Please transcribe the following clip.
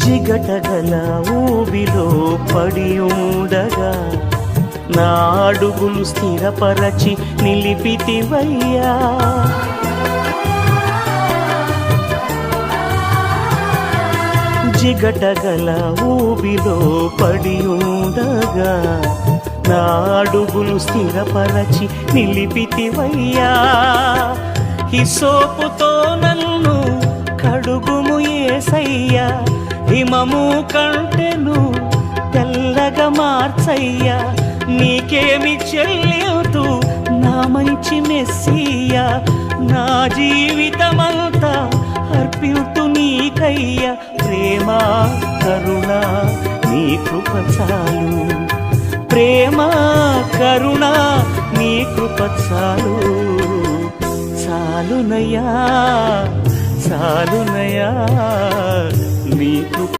జిగటగల ఊబిలో పడి ఉండగా నా అడుగులు స్థిరపరచి నిలిపితివయ్యా. జిగటగల ఊబిలో పడి ఉండగా నా అడుగులు స్థిరపరచి నిలిపితివయ్యా. హిసోపుతో నన్ను కడుగుము యేసయ్యా, హిమము కంటెను తెల్లగా మార్చయ్యా. నీకేమి చెల్లింతు నా మంచి మెస్సియా, నా జీవితమంతా అర్పితు నీకయ్యా. ప్రేమ కరుణ నీ కృప చాలు, ప్రేమ కరుణ నీ కృప చాలు. చాలునయ్యా చాలునయ్యా నీ కృప.